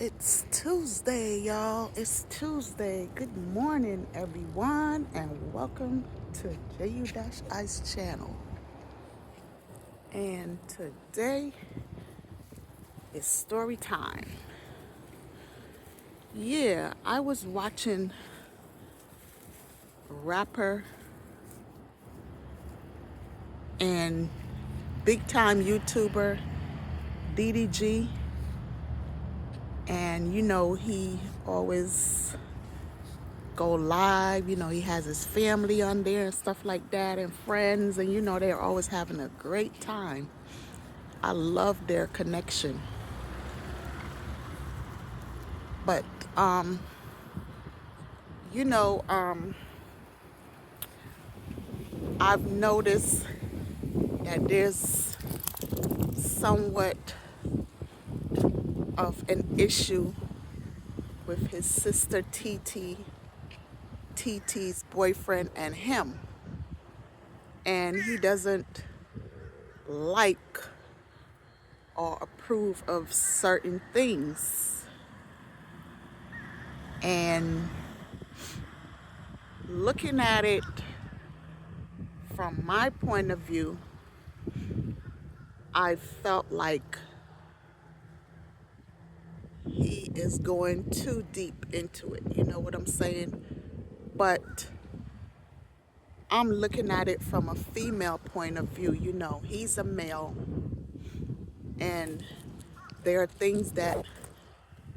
It's Tuesday, y'all. It's Tuesday. Good morning, everyone, and welcome to JU-Ice channel. And today is story time. Yeah, I was watching rapper and big time YouTuber DDG, and he always go live. He has his family on there and stuff like that, and friends, and they're always having a great time. I love their connection. But you know, um, I've noticed that there's somewhat of an issue with his sister TT's boyfriend and him. And he doesn't like or approve of certain things. And looking at it from my point of view, I felt like he is going too deep into it. You know what I'm saying? But I'm looking at it from a female point of view. He's a male, and there are things that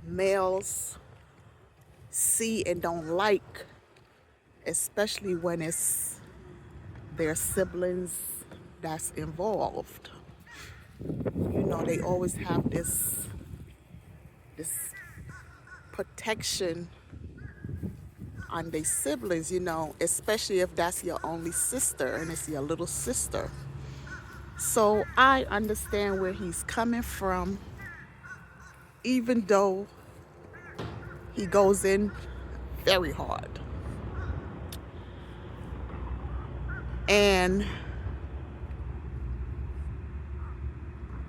males see and don't like, especially when it's their siblings that's involved. They always have this protection on their siblings, especially if that's your only sister and it's your little sister. So I understand where he's coming from, even though he goes in very hard. And,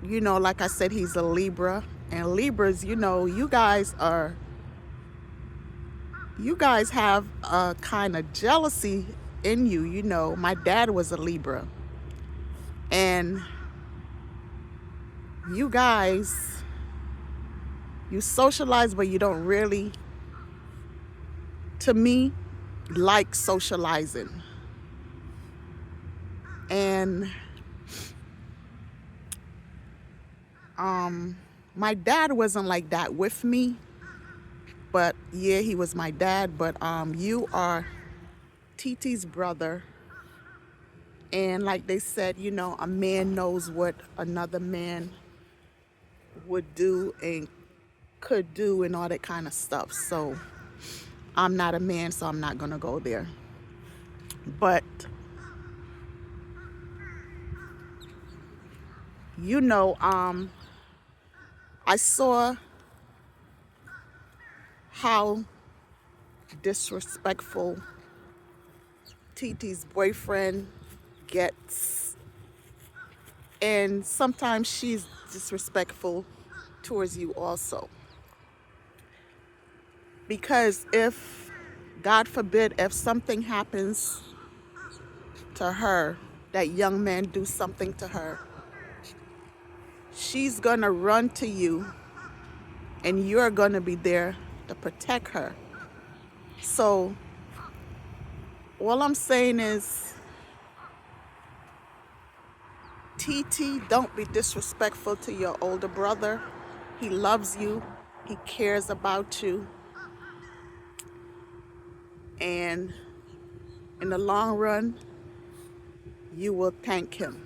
like I said, he's a Libra. And Libras, you guys have a kind of jealousy in you. My dad was a Libra. And you guys, you socialize, but you don't really, to me, like socializing. And my dad wasn't like that with me, but yeah, he was my dad. But you are TT's brother, and like they said, a man knows what another man would do and could do and all that kind of stuff. So I'm not a man, so I'm not gonna go there. But I saw how disrespectful TT's boyfriend gets, and sometimes she's disrespectful towards you also. Because if, God forbid, if something happens to her, that young man do something to her, she's gonna run to you and you're gonna be there to protect her. So all I'm saying is, TT, don't be disrespectful to your older brother. He loves you, he cares about you, and in the long run, you will thank him.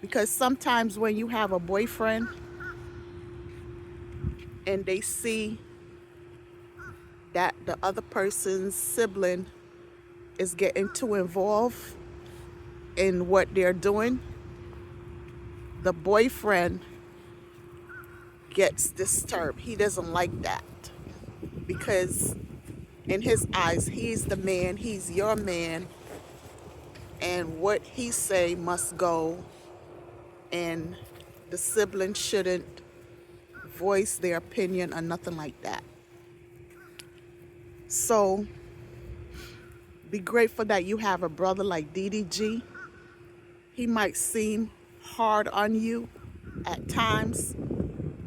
Because sometimes when you have a boyfriend and they see that the other person's sibling is getting too involved in what they're doing, the boyfriend gets disturbed. He doesn't like that because in his eyes, he's the man, he's your man, and what he say must go, and the sibling shouldn't voice their opinion or nothing like that. So be grateful that you have a brother like DDG. He might seem hard on you at times,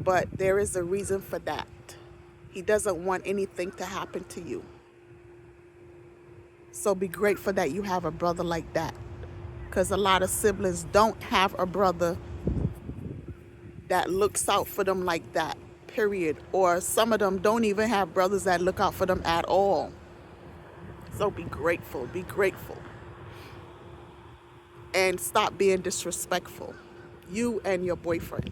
but there is a reason for that. He doesn't want anything to happen to you. So be grateful that you have a brother like that, because a lot of siblings don't have a brother that looks out for them like that, period. Or some of them don't even have brothers that look out for them at all. So be grateful, be grateful. And stop being disrespectful, you and your boyfriend.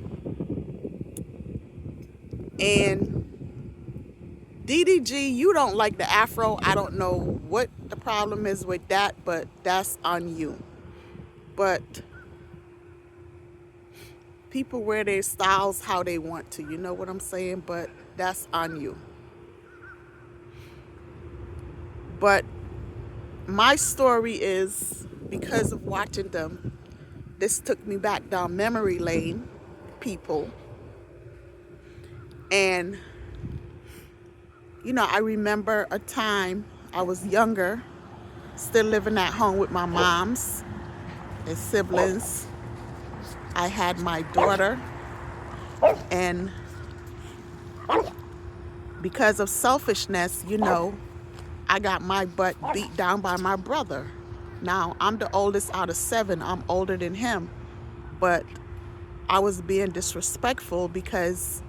And DDG, you don't like the afro. I don't know what the problem is with that, but that's on you. But people wear their styles how they want to, you know what I'm saying? But that's on you. But my story is, because of watching them, this took me back down memory lane, people. And, I remember a time I was younger, still living at home with my moms and siblings. I had my daughter, and because of selfishness, I got my butt beat down by my brother. Now, I'm the oldest out of 7. I'm older than him. But I was being disrespectful because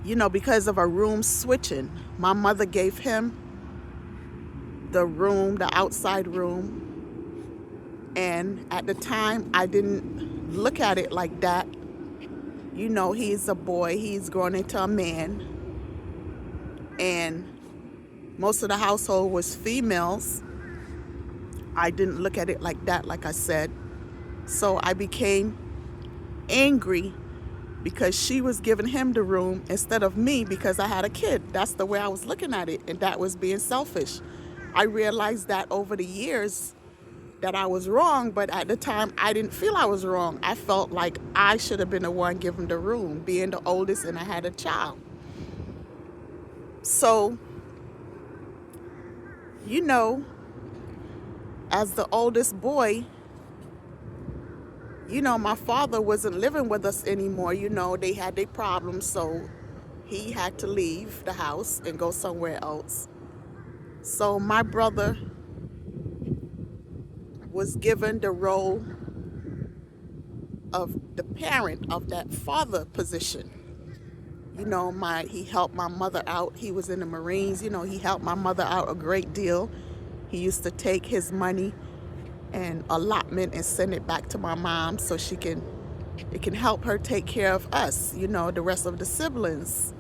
because of a room switching. My mother gave him the outside room. And at the time, I didn't look at it like that. He's a boy. He's grown into a man. And most of the household was females. I didn't look at it like that, like I said. So I became angry because she was giving him the room instead of me because I had a kid. That's the way I was looking at it, and that was being selfish. I realized that over the years that I was wrong, but at the time I didn't feel I was wrong. I felt like I should have been the one giving the room, being the oldest and I had a child. So, as the oldest boy, my father wasn't living with us anymore. They had their problems, so he had to leave the house and go somewhere else. So my brother was given the role of the parent of that father position. He helped my mother out. He was in the Marines. He helped my mother out a great deal. He used to take his money and allotment and send it back to my mom so it can help her take care of us, the rest of the siblings.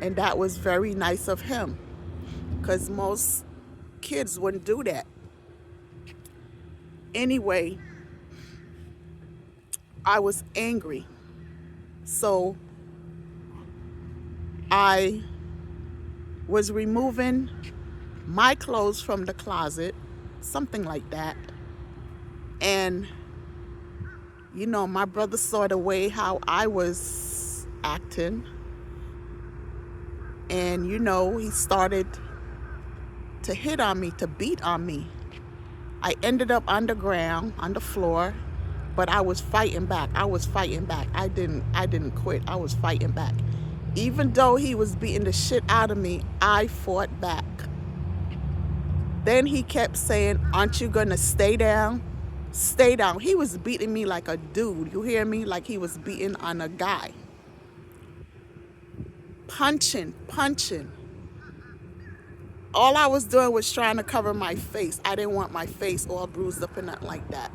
And that was very nice of him, because most kids wouldn't do that. Anyway, I was angry. So I was removing my clothes from the closet, something like that. And, my brother saw the way how I was acting. And, he started to hit on me, to beat on me. I ended up on the ground, on the floor, but I was fighting back. I didn't quit. I was fighting back. Even though he was beating the shit out of me, I fought back. Then he kept saying, "Aren't you gonna stay down? Stay down." He was beating me like a dude. You hear me? Like he was beating on a guy. Punching. All I was doing was trying to cover my face. I didn't want my face all bruised up and nothing like that.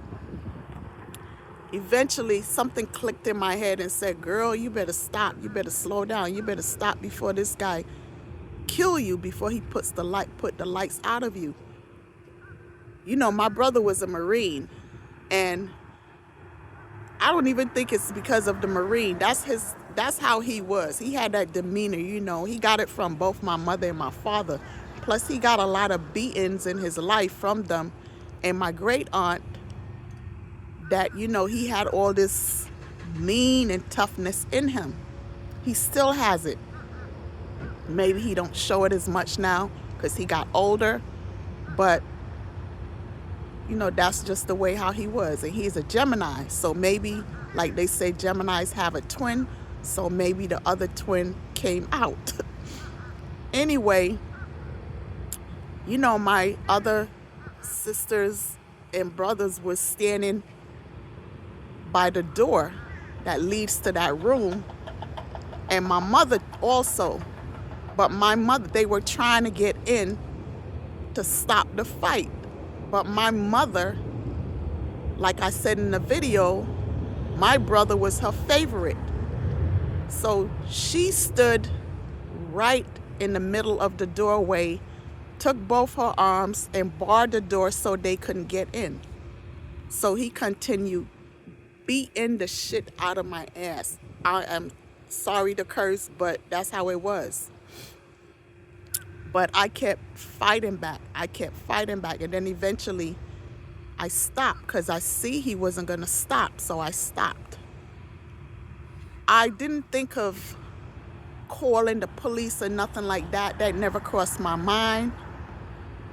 Eventually, something clicked in my head and said, "Girl, you better stop. You better slow down. You better stop before this guy kill you, before he put the lights out of you." My brother was a Marine, and I don't even think it's because of the Marine. That's how he was. He had that demeanor, He got it from both my mother and my father. Plus, he got a lot of beatings in his life from them. And my great aunt, that, he had all this mean and toughness in him. He still has it. Maybe he don't show it as much now because he got older, but that's just the way how he was. And he's a Gemini, so maybe, like they say, Geminis have a twin, so maybe the other twin came out. Anyway, my other sisters and brothers was standing by the door that leads to that room, and my mother also. But my mother, they were trying to get in to stop the fight. But my mother, like I said in the video, my brother was her favorite. So she stood right in the middle of the doorway, took both her arms and barred the door so they couldn't get in. So he continued beating the shit out of my ass. I am sorry to curse, but that's how it was. But I kept fighting back. And then eventually I stopped because I see he wasn't going to stop. So I stopped. I didn't think of calling the police or nothing like that. That never crossed my mind.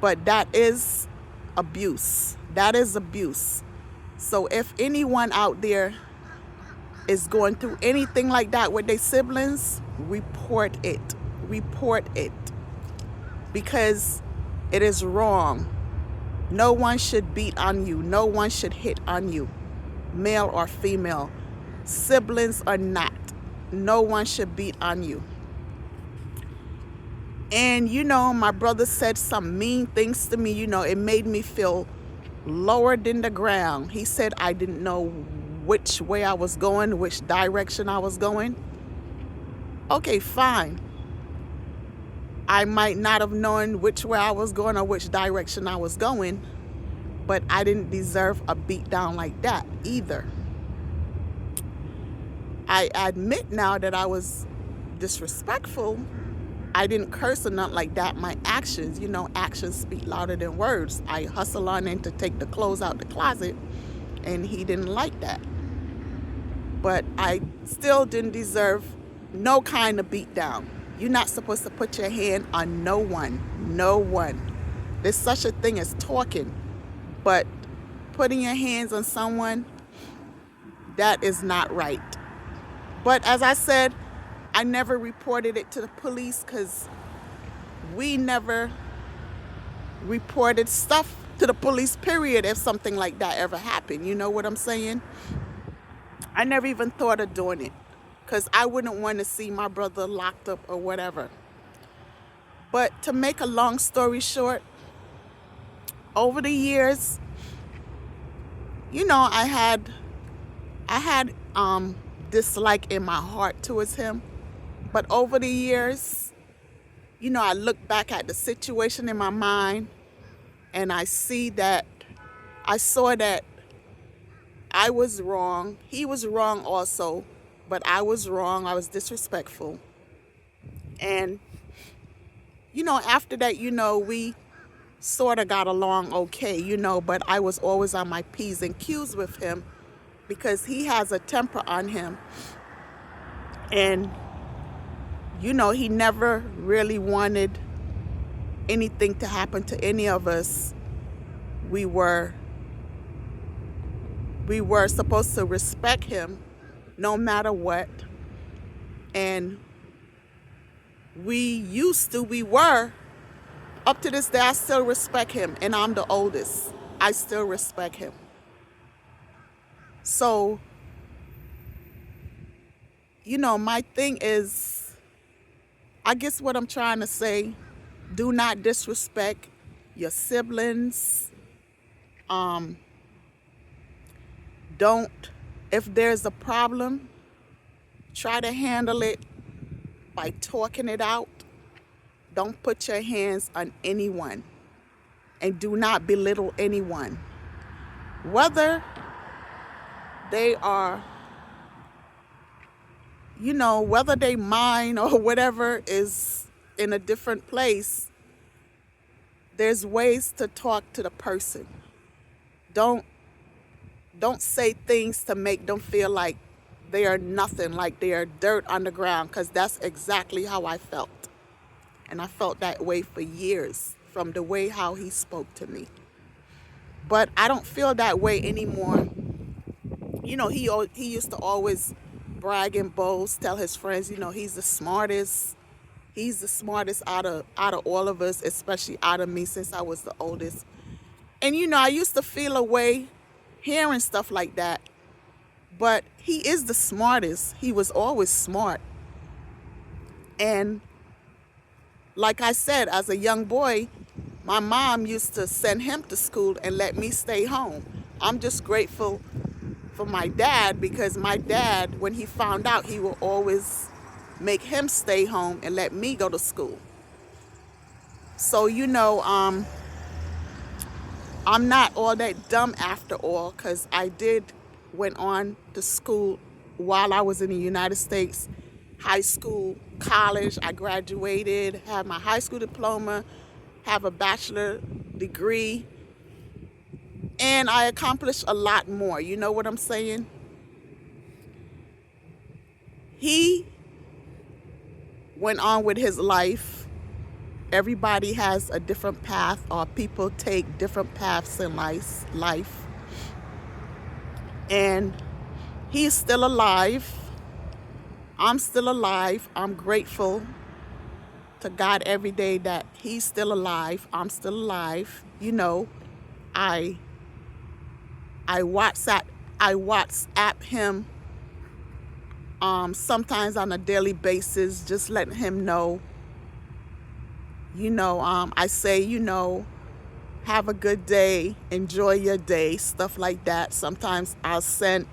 But that is abuse. That is abuse. So if anyone out there is going through anything like that with their siblings, report it. Report it. Because it is wrong. No one should beat on you. No one should hit on you, male or female, siblings or not. No one should beat on you. And my brother said some mean things to me. It made me feel lower than the ground. He said I didn't know which way I was going, which direction I was going. Okay, fine. I might not have known which way I was going or which direction I was going, but I didn't deserve a beat down like that either. I admit now that I was disrespectful. I didn't curse or nothing like that. My actions, actions speak louder than words. I hustled on in to take the clothes out the closet, and he didn't like that. But I still didn't deserve no kind of beat down. You're not supposed to put your hand on no one. No one. There's such a thing as talking, but putting your hands on someone, that is not right. But as I said, I never reported it to the police because we never reported stuff to the police, period, if something like that ever happened. You know what I'm saying? I never even thought of doing it because I wouldn't want to see my brother locked up or whatever. But to make a long story short, over the years, I had dislike in my heart towards him. But over the years, I look back at the situation in my mind and I saw that I was wrong. He was wrong also, but I was wrong. I was disrespectful. And, after that, we sort of got along okay, but I was always on my P's and Q's with him because he has a temper on him. And, he never really wanted anything to happen to any of us. We were supposed to respect him no matter what. And we were. Up to this day, I still respect him, and I'm the oldest. I still respect him. So, my thing is, I guess what I'm trying to say, do not disrespect your siblings. If there's a problem, try to handle it by talking it out. Don't put your hands on anyone, and do not belittle anyone. Whether they are, whether they mine or whatever is in a different place, there's ways to talk to the person. Don't say things to make them feel like they are nothing, like they are dirt on the ground, because that's exactly how I felt. And I felt that way for years from the way how he spoke to me. But I don't feel that way anymore. He used to always brag and boast, tell his friends, he's the smartest. He's the smartest out of all of us, especially out of me since I was the oldest. And I used to feel a way hearing stuff like that. But he is the smartest. He was always smart. And like I said, as a young boy, my mom used to send him to school and let me stay home. I'm just grateful for my dad, because my dad, when he found out, he will always make him stay home and let me go to school. So, I'm not all that dumb after all, because I did went on to school while I was in the United States, high school, college. I graduated, have my high school diploma, have a bachelor degree, and I accomplished a lot more. You know what I'm saying? He went on with his life. Everybody has a different path, or people take different paths in life. And he's still alive. I'm still alive. I'm grateful to God every day that he's still alive. I'm still alive. I I WhatsApp I WhatsApp him sometimes on a daily basis, just letting him know. I say, have a good day, enjoy your day, stuff like that. Sometimes I'll send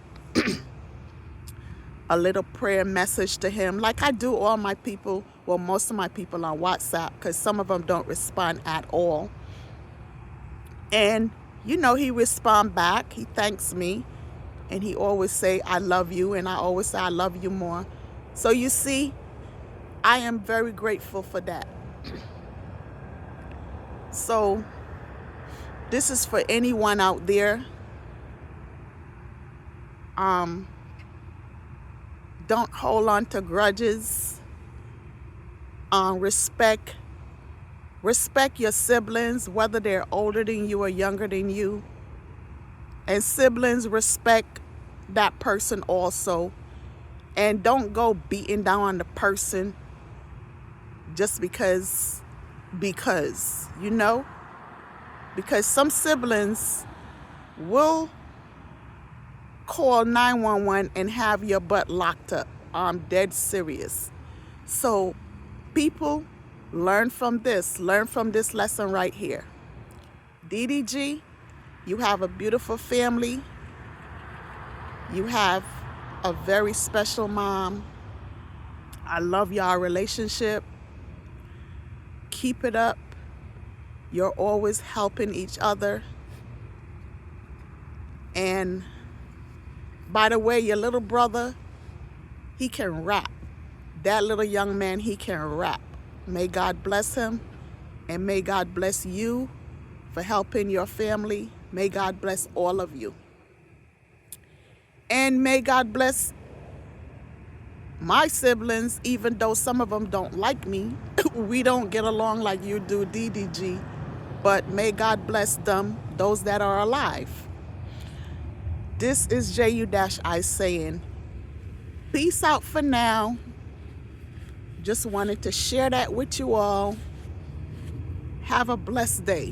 a little prayer message to him, like I do all my people, well, most of my people on WhatsApp, because some of them don't respond at all. And, he respond back. He thanks me. And he always say, I love you. And I always say, I love you more. So you see, I am very grateful for that. So this is for anyone out there. Don't hold on to grudges. Respect your siblings, whether they're older than you or younger than you. And siblings, respect that person also. And don't go beating down on the person just because, because some siblings will call 911 and have your butt locked up. I'm dead serious. So people, learn from this lesson right here. DDG, you have a beautiful family. You have a very special mom. I love y'all relationship. Keep it up. You're always helping each other. And by the way, your little brother, he can rap. That little young man, he can rap. May God bless him, and may God bless you for helping your family. May God bless all of you. And may God bless my siblings, even though some of them don't like me. We don't get along like you do, DDG. But may God bless them, those that are alive. This is JU-I saying, peace out for now. Just wanted to share that with you all. Have a blessed day.